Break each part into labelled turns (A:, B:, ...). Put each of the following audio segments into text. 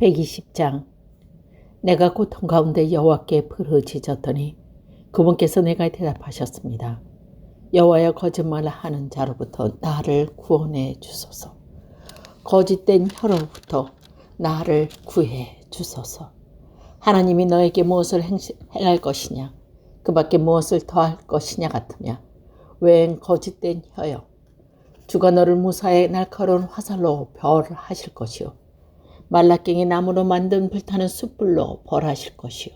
A: 120장. 내가 고통 가운데 여호와께 부르짖었더니 그분께서 내가 대답하셨습니다. 여호와여, 거짓말하는 자로부터 나를 구원해 주소서. 거짓된 혀로부터 나를 구해 주소서. 하나님이 너에게 무엇을 행할 것이냐, 그 밖에 무엇을 더할 것이냐 같으냐. 웬 거짓된 혀여, 주가 너를 무사히 날카로운 화살로 벌하실 것이요, 말라깽이 나무로 만든 불타는 숯불로 벌하실 것이요,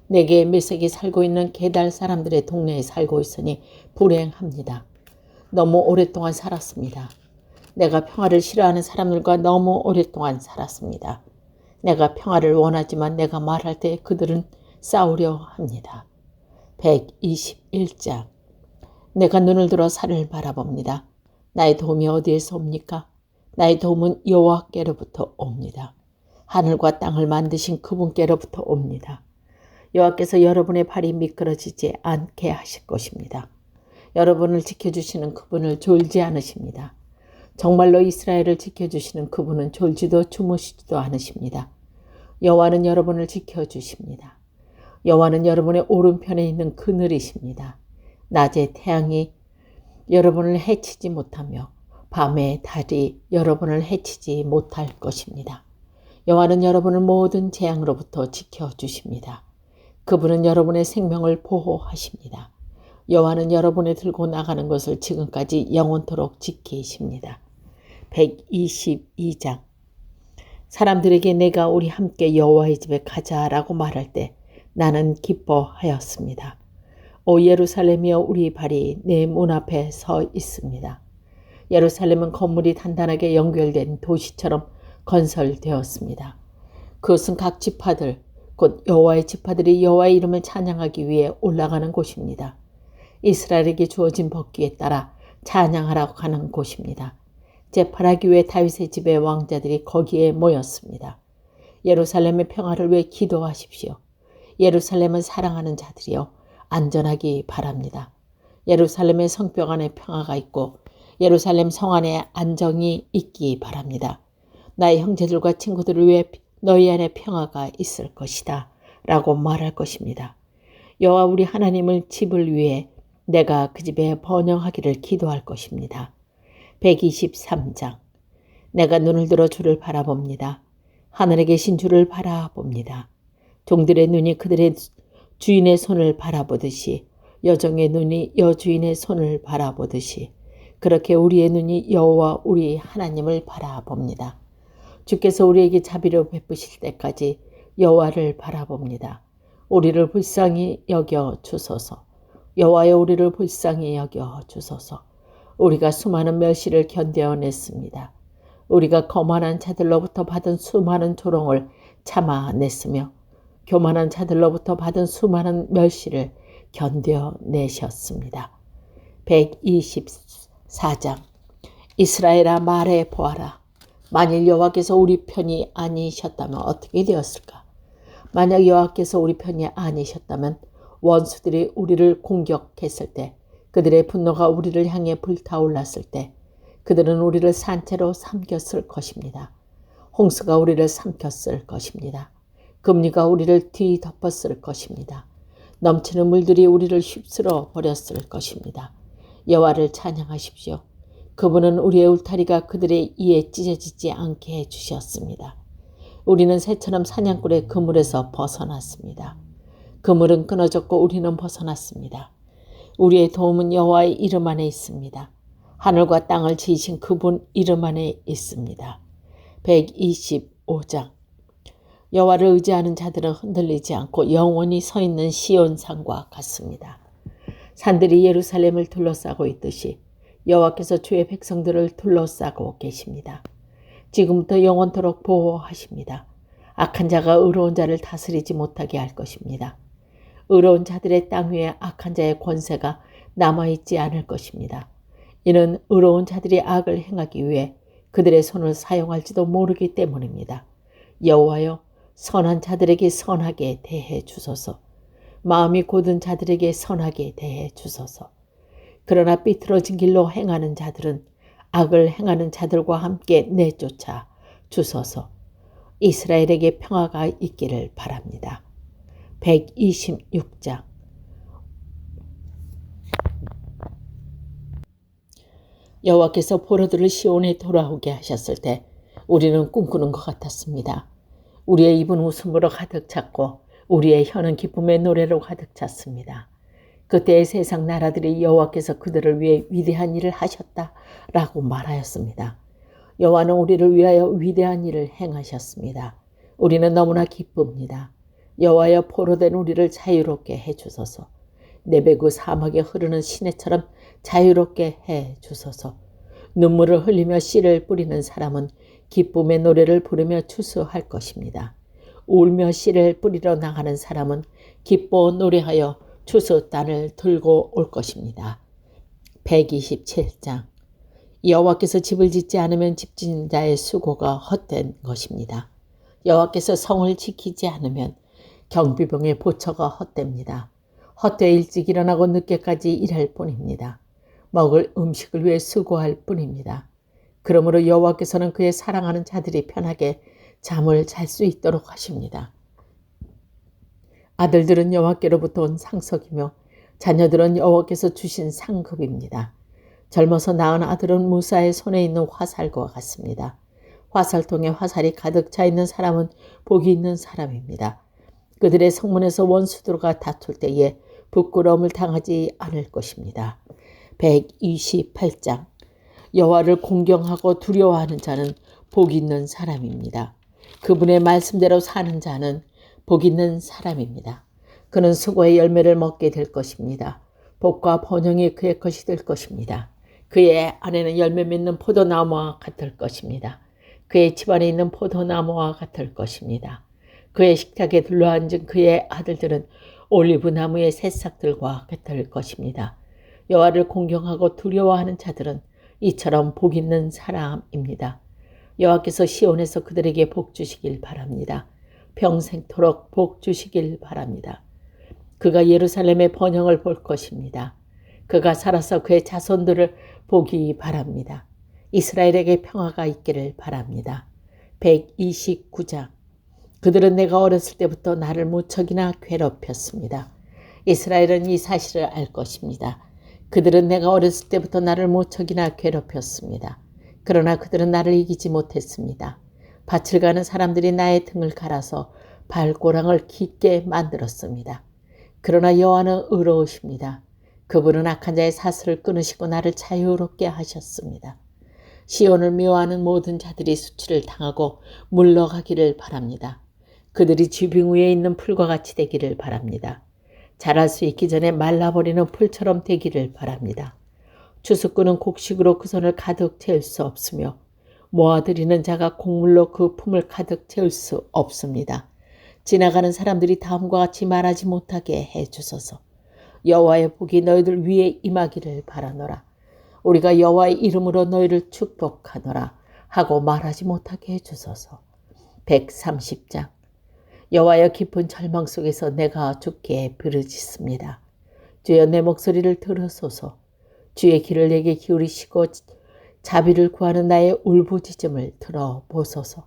A: 내게 밀색이 살고 있는 게달 사람들의 동네에 살고 있으니 불행합니다. 너무 오랫동안 살았습니다. 내가 평화를 싫어하는 사람들과 너무 오랫동안 살았습니다. 내가 평화를 원하지만 내가 말할 때 그들은 싸우려 합니다. 121장. 내가 눈을 들어 산을 바라봅니다. 나의 도움이 어디에서 옵니까? 나의 도움은 여호와께로부터 옵니다. 하늘과 땅을 만드신 그분께로부터 옵니다. 여호와께서 여러분의 발이 미끄러지지 않게 하실 것입니다. 여러분을 지켜주시는 그분을 졸지 않으십니다. 정말로 이스라엘을 지켜주시는 그분은 졸지도 주무시지도 않으십니다. 여호와는 여러분을 지켜주십니다. 여호와는 여러분의 오른편에 있는 그늘이십니다. 낮에 태양이 여러분을 해치지 못하며 밤에 달이 여러분을 해치지 못할 것입니다. 여호와는 여러분을 모든 재앙으로부터 지켜주십니다. 그분은 여러분의 생명을 보호하십니다. 여호와는 여러분이 들고 나가는 것을 지금까지 영원토록 지키십니다. 122장. 사람들에게 내가 우리 함께 여호와의 집에 가자라고 말할 때 나는 기뻐하였습니다. 오 예루살렘이여, 우리 발이 내 문 앞에 서 있습니다. 예루살렘은 건물이 단단하게 연결된 도시처럼 건설되었습니다. 그것은 각 지파들, 곧 여호와의 지파들이 여호와의 이름을 찬양하기 위해 올라가는 곳입니다. 이스라엘에게 주어진 법규에 따라 찬양하라고 가는 곳입니다. 제팔하기 위해 다윗의 집의 왕자들이 거기에 모였습니다. 예루살렘의 평화를 위해 기도하십시오. 예루살렘을 사랑하는 자들이여, 안전하기 바랍니다. 예루살렘의 성벽 안에 평화가 있고 예루살렘 성 안에 안정이 있기 바랍니다. 나의 형제들과 친구들을 위해 너희 안에 평화가 있을 것이다 라고 말할 것입니다. 여호와 우리 하나님의 집을 위해 내가 그 집에 번영하기를 기도할 것입니다. 123장. 내가 눈을 들어 주를 바라봅니다. 하늘에 계신 주를 바라봅니다. 종들의 눈이 그들의 주인의 손을 바라보듯이, 여종의 눈이 여주인의 손을 바라보듯이, 그렇게 우리의 눈이 여호와 우리 하나님을 바라봅니다. 주께서 우리에게 자비를 베푸실 때까지 여호와를 바라봅니다. 우리를 불쌍히 여겨 주소서. 여호와여, 우리를 불쌍히 여겨 주소서. 우리가 수많은 멸시를 견뎌냈습니다. 우리가 거만한 자들로부터 받은 수많은 조롱을 참아냈으며 교만한 자들로부터 받은 수많은 멸시를 견뎌내셨습니다. 124장. 이스라엘아, 말해 보아라. 만일 여호와께서 우리 편이 아니셨다면 어떻게 되었을까? 만약 여호와께서 우리 편이 아니셨다면 원수들이 우리를 공격했을 때, 그들의 분노가 우리를 향해 불타올랐을 때 그들은 우리를 산채로 삼켰을 것입니다. 홍수가 우리를 삼켰을 것입니다. 금리가 우리를 뒤덮었을 것입니다. 넘치는 물들이 우리를 휩쓸어 버렸을 것입니다. 여호와를 찬양하십시오. 그분은 우리의 울타리가 그들의 이에 찢어지지 않게 해주셨습니다. 우리는 새처럼 사냥꾼의 그물에서 벗어났습니다. 그물은 끊어졌고 우리는 벗어났습니다. 우리의 도움은 여호와의 이름 안에 있습니다. 하늘과 땅을 지으신 그분 이름 안에 있습니다. 125장. 여호와를 의지하는 자들은 흔들리지 않고 영원히 서 있는 시온산과 같습니다. 산들이 예루살렘을 둘러싸고 있듯이 여호와께서 주의 백성들을 둘러싸고 계십니다. 지금부터 영원토록 보호하십니다. 악한 자가 의로운 자를 다스리지 못하게 할 것입니다. 의로운 자들의 땅 위에 악한 자의 권세가 남아있지 않을 것입니다. 이는 의로운 자들이 악을 행하기 위해 그들의 손을 사용할지도 모르기 때문입니다. 여호와여, 선한 자들에게 선하게 대해 주소서. 마음이 곧은 자들에게 선하게 대해 주소서. 그러나 삐뚤어진 길로 행하는 자들은 악을 행하는 자들과 함께 내쫓아 주소서. 이스라엘에게 평화가 있기를 바랍니다. 126장. 여호와께서 포로들을 시온에 돌아오게 하셨을 때 우리는 꿈꾸는 것 같았습니다. 우리의 입은 웃음으로 가득 찼고 우리의 혀는 기쁨의 노래로 가득 찼습니다. 그때의 세상 나라들이 여호와께서 그들을 위해 위대한 일을 하셨다라고 말하였습니다. 여호와는 우리를 위하여 위대한 일을 행하셨습니다. 우리는 너무나 기쁩니다. 여호와여, 포로된 우리를 자유롭게 해주소서. 네베구 사막에 흐르는 시내처럼 자유롭게 해주소서. 눈물을 흘리며 씨를 뿌리는 사람은 기쁨의 노래를 부르며 추수할 것입니다. 울며 씨를 뿌리러 나가는 사람은 기뻐 노래하여 추수단을 들고 올 것입니다. 127장. 여호와께서 집을 짓지 않으면 집짓는 자의 수고가 헛된 것입니다. 여호와께서 성을 지키지 않으면 경비병의 보처가 헛됩니다. 헛되이 일찍 일어나고 늦게까지 일할 뿐입니다. 먹을 음식을 위해 수고할 뿐입니다. 그러므로 여호와께서는 그의 사랑하는 자들이 편하게 잠을 잘 수 있도록 하십니다. 아들들은 여호와께로부터 온 상속이며 자녀들은 여호와께서 주신 상급입니다. 젊어서 낳은 아들은 무사의 손에 있는 화살과 같습니다. 화살통에 화살이 가득 차 있는 사람은 복이 있는 사람입니다. 그들의 성문에서 원수들과 다툴 때에 부끄러움을 당하지 않을 것입니다. 128장. 여호와를 공경하고 두려워하는 자는 복 있는 사람입니다. 그분의 말씀대로 사는 자는 복 있는 사람입니다. 그는 수고의 열매를 먹게 될 것입니다. 복과 번영이 그의 것이 될 것입니다. 그의 아내는 열매 맺는 포도나무와 같을 것입니다. 그의 집안에 있는 포도나무와 같을 것입니다. 그의 식탁에 둘러앉은 그의 아들들은 올리브 나무의 새싹들과 같을 것입니다. 여호와를 공경하고 두려워하는 자들은 이처럼 복 있는 사람입니다. 여호와께서 시온에서 그들에게 복 주시길 바랍니다. 평생토록 복 주시길 바랍니다. 그가 예루살렘의 번영을 볼 것입니다. 그가 살아서 그의 자손들을 보기 바랍니다. 이스라엘에게 평화가 있기를 바랍니다. 129장. 그들은 내가 어렸을 때부터 나를 무척이나 괴롭혔습니다. 이스라엘은 이 사실을 알 것입니다. 그들은 내가 어렸을 때부터 나를 무척이나 괴롭혔습니다. 그러나 그들은 나를 이기지 못했습니다. 밭을 가는 사람들이 나의 등을 갈아서 발꼬랑을 깊게 만들었습니다. 그러나 여호와는 의로우십니다. 그분은 악한 자의 사슬을 끊으시고 나를 자유롭게 하셨습니다. 시온을 미워하는 모든 자들이 수치를 당하고 물러가기를 바랍니다. 그들이 쥐빙 위에 있는 풀과 같이 되기를 바랍니다. 자랄 수 있기 전에 말라버리는 풀처럼 되기를 바랍니다. 추수꾼은 곡식으로 그 손을 가득 채울 수 없으며 모아들이는 자가 곡물로 그 품을 가득 채울 수 없습니다. 지나가는 사람들이 다음과 같이 말하지 못하게 해주소서. 여호와의 복이 너희들 위에 임하기를 바라노라. 우리가 여호와의 이름으로 너희를 축복하노라 하고 말하지 못하게 해주소서. 130장. 여호와여, 깊은 절망 속에서 내가 주께 부르짖습니다. 주여, 내 목소리를 들으소서. 주의 귀를 내게 기울이시고 자비를 구하는 나의 울부짖음을 들어보소서.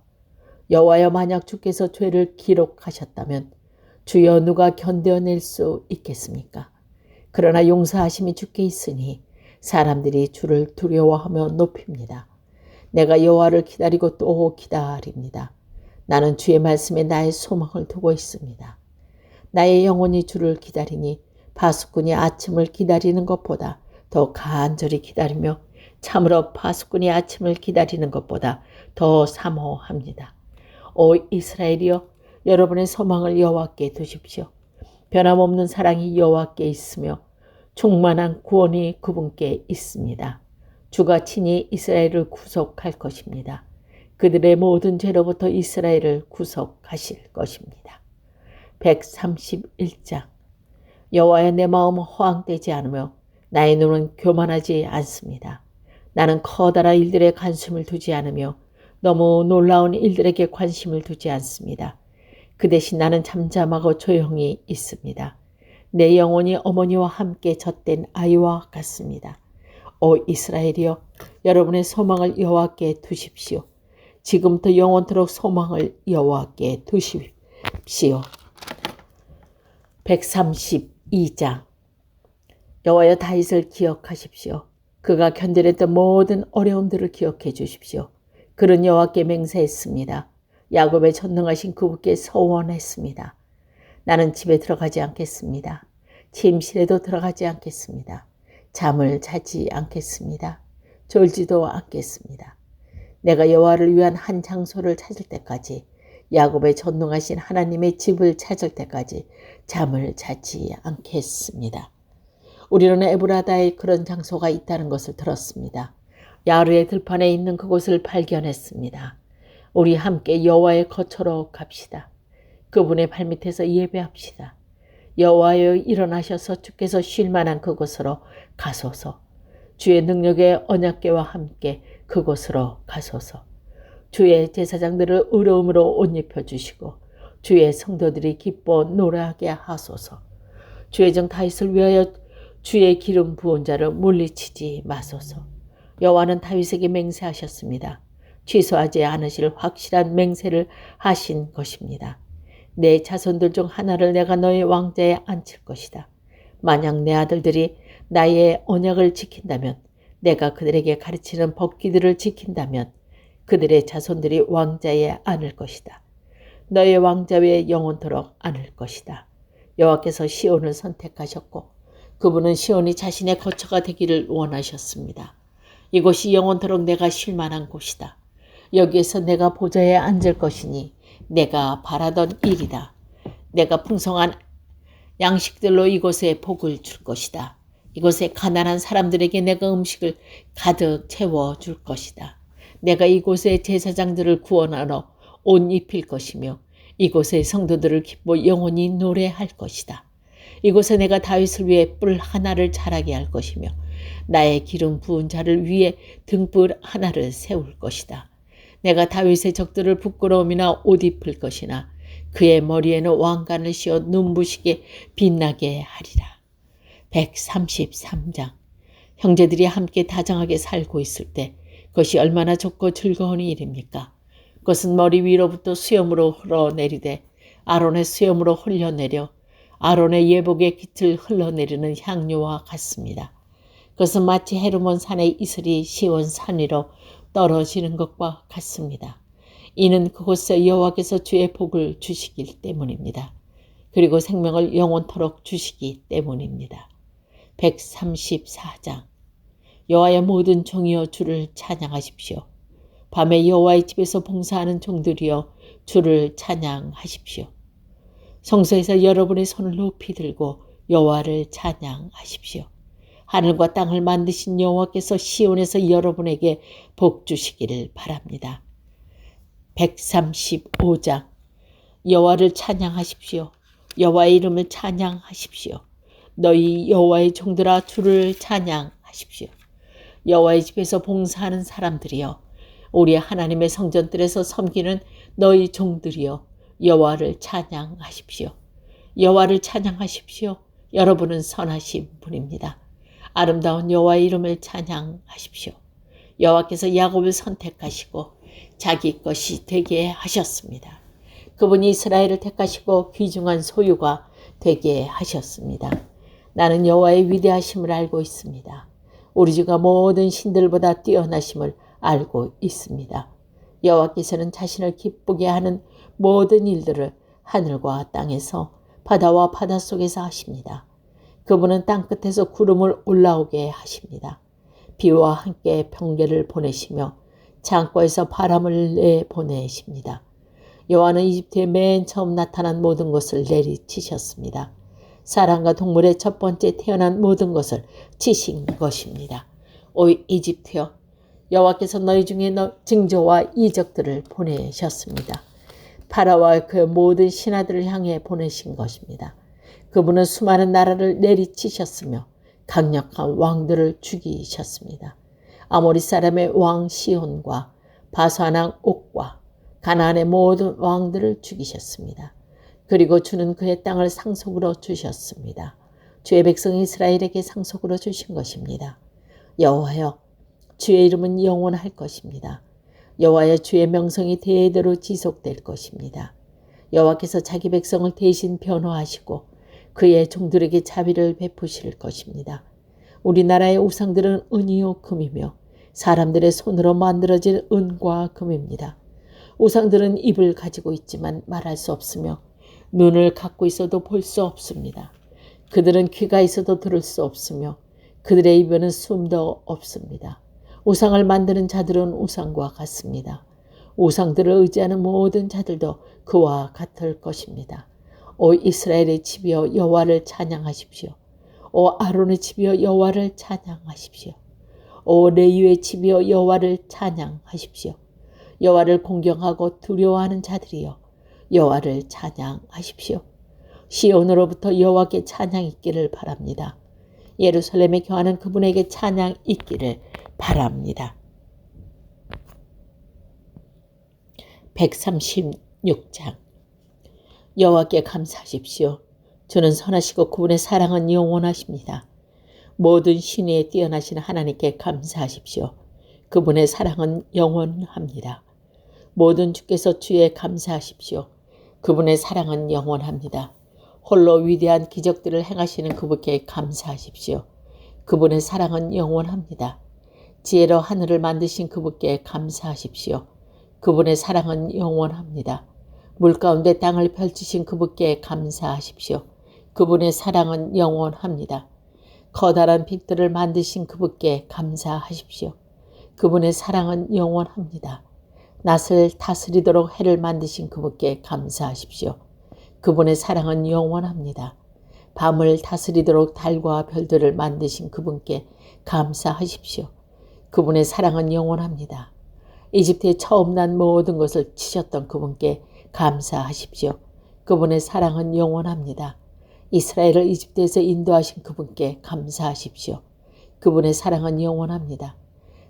A: 여호와여, 만약 주께서 죄를 기록하셨다면 주여 누가 견뎌낼 수 있겠습니까? 그러나 용서하심이 주께 있으니 사람들이 주를 두려워하며 높입니다. 내가 여호와를 기다리고 또 기다립니다. 나는 주의 말씀에 나의 소망을 두고 있습니다. 나의 영혼이 주를 기다리니 파수꾼이 아침을 기다리는 것보다 더 간절히 기다리며 참으로 파수꾼이 아침을 기다리는 것보다 더 사모합니다. 오 이스라엘이여, 여러분의 소망을 여호와께 두십시오. 변함없는 사랑이 여호와께 있으며 충만한 구원이 그분께 있습니다. 주가 친히 이스라엘을 구속할 것입니다. 그들의 모든 죄로부터 이스라엘을 구속하실 것입니다. 131장. 여호와여, 내 마음은 허황되지 않으며 나의 눈은 교만하지 않습니다. 나는 커다란 일들에 관심을 두지 않으며 너무 놀라운 일들에게 관심을 두지 않습니다. 그 대신 나는 잠잠하고 조용히 있습니다. 내 영혼이 어머니와 함께 젖된 아이와 같습니다. 오 이스라엘이여, 여러분의 소망을 여호와께 두십시오. 지금부터 영원토록 소망을 여호와께 두십시오. 132장. 여호와여 다윗을 기억하십시오. 그가 견뎌냈던 모든 어려움들을 기억해 주십시오. 그는 여호와께 맹세했습니다. 야곱의 전능하신 그분께 서원했습니다. 나는 집에 들어가지 않겠습니다. 침실에도 들어가지 않겠습니다. 잠을 자지 않겠습니다. 졸지도 않겠습니다. 내가 여호와를 위한 한 장소를 찾을 때까지, 야곱의 전능하신 하나님의 집을 찾을 때까지 잠을 자지 않겠습니다. 우리는 에브라다에 그런 장소가 있다는 것을 들었습니다. 야르의 들판에 있는 그곳을 발견했습니다. 우리 함께 여호와의 거처로 갑시다. 그분의 발밑에서 예배합시다. 여호와여 일어나셔서 주께서 쉴 만한 그곳으로 가소서. 주의 능력의 언약궤와 함께 그곳으로 가소서. 주의 제사장들을 의로움으로 옷 입혀주시고 주의 성도들이 기뻐 노래하게 하소서. 주의 종 다윗을 위하여 주의 기름 부은 자를 물리치지 마소서. 여호와는 다윗에게 맹세하셨습니다. 취소하지 않으실 확실한 맹세를 하신 것입니다. 내 자손들 중 하나를 내가 너의 왕좌에 앉힐 것이다. 만약 내 아들들이 나의 언약을 지킨다면, 내가 그들에게 가르치는 법기들을 지킨다면 그들의 자손들이 왕좌에 앉을 것이다. 너의 왕좌 위에 영원토록 앉을 것이다. 여호와께서 시온을 선택하셨고 그분은 시온이 자신의 거처가 되기를 원하셨습니다. 이곳이 영원토록 내가 쉴 만한 곳이다. 여기에서 내가 보좌에 앉을 것이니 내가 바라던 일이다. 내가 풍성한 양식들로 이곳에 복을 줄 것이다. 이곳에 가난한 사람들에게 내가 음식을 가득 채워줄 것이다. 내가 이곳에 제사장들을 구원하러 옷 입힐 것이며 이곳의 성도들을 기뻐 영원히 노래할 것이다. 이곳에 내가 다윗을 위해 뿔 하나를 자라게 할 것이며 나의 기름 부은 자를 위해 등불 하나를 세울 것이다. 내가 다윗의 적들을 부끄러움이나 옷 입힐 것이나 그의 머리에는 왕관을 씌워 눈부시게 빛나게 하리라. 133장. 형제들이 함께 다정하게 살고 있을 때 그것이 얼마나 좋고 즐거운 일입니까? 그것은 머리 위로부터 수염으로 흘러내리되 아론의 수염으로 흘러내려 아론의 예복의 깃을 흘러내리는 향료와 같습니다. 그것은 마치 헤르몬 산의 이슬이 시온 산 위로 떨어지는 것과 같습니다. 이는 그곳에 여호와께서 주의 복을 주시기 때문입니다. 그리고 생명을 영원토록 주시기 때문입니다. 134장. 여호와의 모든 종이여 주를 찬양하십시오. 밤에 여호와의 집에서 봉사하는 종들이여 주를 찬양하십시오. 성소에서 여러분의 손을 높이 들고 여호와를 찬양하십시오. 하늘과 땅을 만드신 여호와께서 시온에서 여러분에게 복 주시기를 바랍니다. 135장. 여호와를 찬양하십시오. 여호와의 이름을 찬양하십시오. 너희 여호와의 종들아 주를 찬양하십시오. 여호와의 집에서 봉사하는 사람들이여, 우리 하나님의 성전들에서 섬기는 너희 종들이여 여호와를 찬양하십시오. 여호와를 찬양하십시오. 여러분은 선하신 분입니다. 아름다운 여호와의 이름을 찬양하십시오. 여호와께서 야곱을 선택하시고 자기 것이 되게 하셨습니다. 그분이 이스라엘을 택하시고 귀중한 소유가 되게 하셨습니다. 나는 여호와의 위대하심을 알고 있습니다. 우리 주가 모든 신들보다 뛰어나심을 알고 있습니다. 여호와께서는 자신을 기쁘게 하는 모든 일들을 하늘과 땅에서 바다와 바닷속에서 하십니다. 그분은 땅끝에서 구름을 올라오게 하십니다. 비와 함께 번개를 보내시며 창고에서 바람을 내보내십니다. 여호와는 이집트에 맨 처음 나타난 모든 것을 내리치셨습니다. 사람과 동물의 첫 번째 태어난 모든 것을 치신 것입니다. 오 이집트여, 여호와께서 너희 중에 징조와 이적들을 보내셨습니다. 파라오와 그 모든 신하들을 향해 보내신 것입니다. 그분은 수많은 나라를 내리치셨으며 강력한 왕들을 죽이셨습니다. 아모리 사람의 왕 시온과 바산 왕 옥과 가나안의 모든 왕들을 죽이셨습니다. 그리고 주는 그의 땅을 상속으로 주셨습니다. 주의 백성 이스라엘에게 상속으로 주신 것입니다. 여호와여, 주의 이름은 영원할 것입니다. 여호와의 주의 명성이 대대로 지속될 것입니다. 여호와께서 자기 백성을 대신 변호하시고 그의 종들에게 자비를 베푸실 것입니다. 우리나라의 우상들은 은이요 금이며 사람들의 손으로 만들어진 은과 금입니다. 우상들은 입을 가지고 있지만 말할 수 없으며 눈을 갖고 있어도 볼 수 없습니다. 그들은 귀가 있어도 들을 수 없으며 그들의 입에는 숨도 없습니다. 우상을 만드는 자들은 우상과 같습니다. 우상들을 의지하는 모든 자들도 그와 같을 것입니다. 오 이스라엘의 집이여 여호와를 찬양하십시오. 오 아론의 집이여 여호와를 찬양하십시오. 오 레위의 집이여 여호와를 찬양하십시오. 여호와를 공경하고 두려워하는 자들이여 여호와를 찬양하십시오. 시온으로부터 여호와께 찬양 있기를 바랍니다. 예루살렘에 거하는 그분에게 찬양 있기를 바랍니다. 136장 여호와께 감사하십시오. 주는 선하시고 그분의 사랑은 영원하십니다. 모든 신위에 뛰어나신 하나님께 감사하십시오. 그분의 사랑은 영원합니다. 모든 주께서 주에 감사하십시오. 그분의 사랑은 영원합니다. 홀로 위대한 기적들을 행하시는 그분께 감사하십시오. 그분의 사랑은 영원합니다. 지혜로 하늘을 만드신 그분께 감사하십시오. 그분의 사랑은 영원합니다. 물 가운데 땅을 펼치신 그분께 감사하십시오. 그분의 사랑은 영원합니다. 커다란 빛들을 만드신 그분께 감사하십시오. 그분의 사랑은 영원합니다. 낮을 다스리도록 해를 만드신 그분께 감사하십시오. 그분의 사랑은 영원합니다. 밤을 다스리도록 달과 별들을 만드신 그분께 감사하십시오. 그분의 사랑은 영원합니다. 이집트에 처음 난 모든 것을 치셨던 그분께 감사하십시오. 그분의 사랑은 영원합니다. 이스라엘을 이집트에서 인도하신 그분께 감사하십시오. 그분의 사랑은 영원합니다.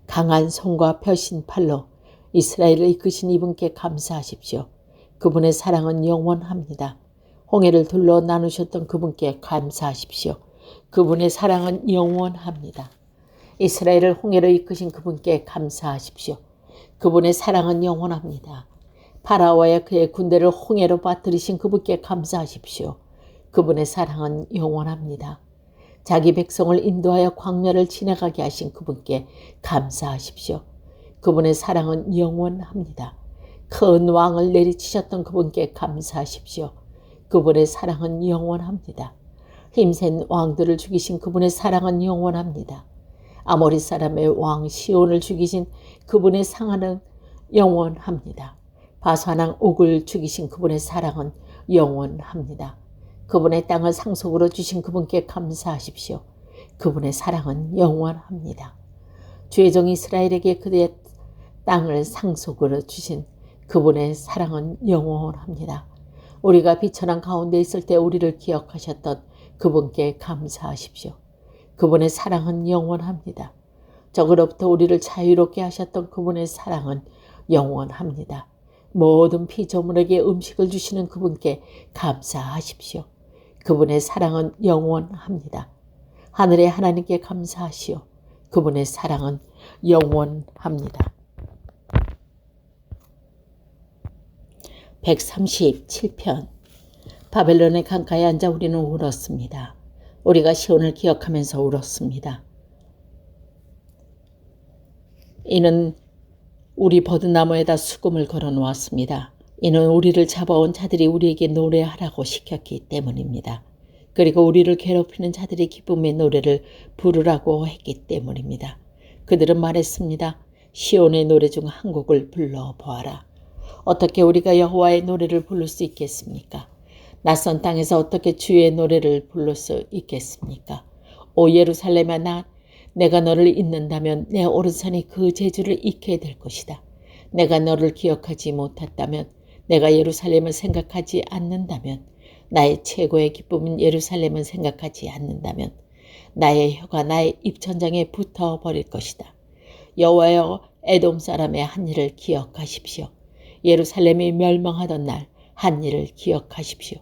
A: 강한 손과 펴신 팔로 이스라엘을 이끄신 이분께 감사하십시오. 그분의 사랑은 영원합니다. 홍해를 둘러 나누셨던 그분께 감사하십시오. 그분의 사랑은 영원합니다. 이스라엘을 홍해로 이끄신 그분께 감사하십시오. 그분의 사랑은 영원합니다. 파라오와 그의 군대를 홍해로 빠뜨리신 그분께 감사하십시오. 그분의 사랑은 영원합니다. 자기 백성을 인도하여 광야를 지나가게 하신 그분께 감사하십시오. 그분의 사랑은 영원합니다. 큰 왕을 내리치셨던 그분께 감사하십시오. 그분의 사랑은 영원합니다. 힘센 왕들을 죽이신 그분의 사랑은 영원합니다. 아모리 사람의 왕 시온을 죽이신 그분의 사랑은 영원합니다. 바산왕 옥을 죽이신 그분의 사랑은 영원합니다. 그분의 땅을 상속으로 주신 그분께 감사하십시오. 그분의 사랑은 영원합니다. 주의 종 이스라엘에게 그의 땅을 상속으로 주신 그분의 사랑은 영원합니다. 우리가 비천한 가운데 있을 때 우리를 기억하셨던 그분께 감사하십시오. 그분의 사랑은 영원합니다. 적으로부터 우리를 자유롭게 하셨던 그분의 사랑은 영원합니다. 모든 피조물에게 음식을 주시는 그분께 감사하십시오. 그분의 사랑은 영원합니다. 하늘의 하나님께 감사하시오. 그분의 사랑은 영원합니다. 137편 바벨론의 강가에 앉아 우리는 울었습니다. 우리가 시온을 기억하면서 울었습니다. 이는 우리 버드나무에다 수금을 걸어 놓았습니다. 이는 우리를 잡아온 자들이 우리에게 노래하라고 시켰기 때문입니다. 그리고 우리를 괴롭히는 자들이 기쁨의 노래를 부르라고 했기 때문입니다. 그들은 말했습니다. 시온의 노래 중 한 곡을 불러보아라. 어떻게 우리가 여호와의 노래를 부를 수 있겠습니까? 낯선 땅에서 어떻게 주의 노래를 부를 수 있겠습니까? 오 예루살렘아, 내가 너를 잊는다면 내 오른손이 그 재주를 잊게 될 것이다. 내가 너를 기억하지 못했다면, 내가 예루살렘을 생각하지 않는다면, 나의 최고의 기쁨인 예루살렘을 생각하지 않는다면 나의 혀가 나의 입천장에 붙어버릴 것이다. 여호와여, 에돔 사람의 한 일을 기억하십시오. 예루살렘이 멸망하던 날 한 일을 기억하십시오.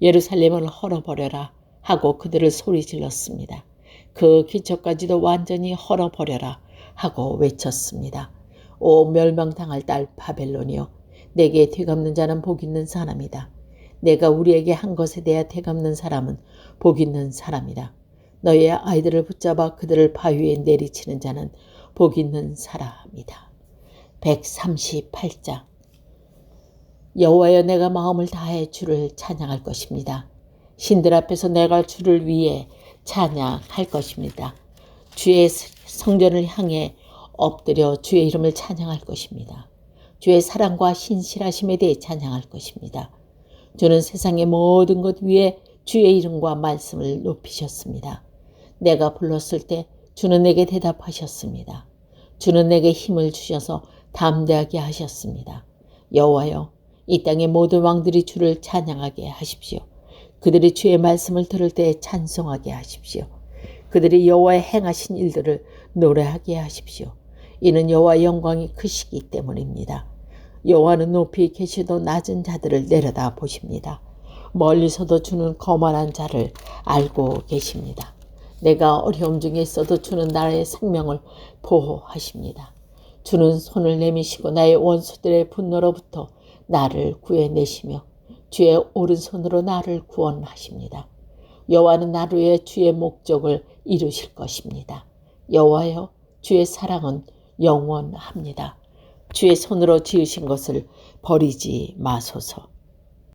A: 예루살렘을 헐어버려라 하고 그들을 소리질렀습니다. 그 기초까지도 완전히 헐어버려라 하고 외쳤습니다. 오 멸망당할 딸 바벨론이여, 내게 되갚는 자는 복 있는 사람이다. 내가 우리에게 한 것에 대해 되갚는 사람은 복 있는 사람이다. 너의 아이들을 붙잡아 그들을 바위에 내리치는 자는 복 있는 사람이다. 138장. 여호와여, 내가 마음을 다해 주를 찬양할 것입니다. 신들 앞에서 내가 주를 위해 찬양할 것입니다. 주의 성전을 향해 엎드려 주의 이름을 찬양할 것입니다. 주의 사랑과 신실하심에 대해 찬양할 것입니다. 주는 세상의 모든 것 위에 주의 이름과 말씀을 높이셨습니다. 내가 불렀을 때 주는 내게 대답하셨습니다. 주는 내게 힘을 주셔서 담대하게 하셨습니다. 여호와여, 이 땅의 모든 왕들이 주를 찬양하게 하십시오. 그들이 주의 말씀을 들을 때 찬송하게 하십시오. 그들이 여호와의 행하신 일들을 노래하게 하십시오. 이는 여호와의 영광이 크시기 때문입니다. 여호와는 높이 계시도 낮은 자들을 내려다 보십니다. 멀리서도 주는 거만한 자를 알고 계십니다. 내가 어려움 중에 있어도 주는 나의 생명을 보호하십니다. 주는 손을 내미시고 나의 원수들의 분노로부터 나를 구해내시며 주의 오른손으로 나를 구원하십니다. 여호와는 나를 위해 주의 목적을 이루실 것입니다. 여호와여, 주의 사랑은 영원합니다. 주의 손으로 지으신 것을 버리지 마소서.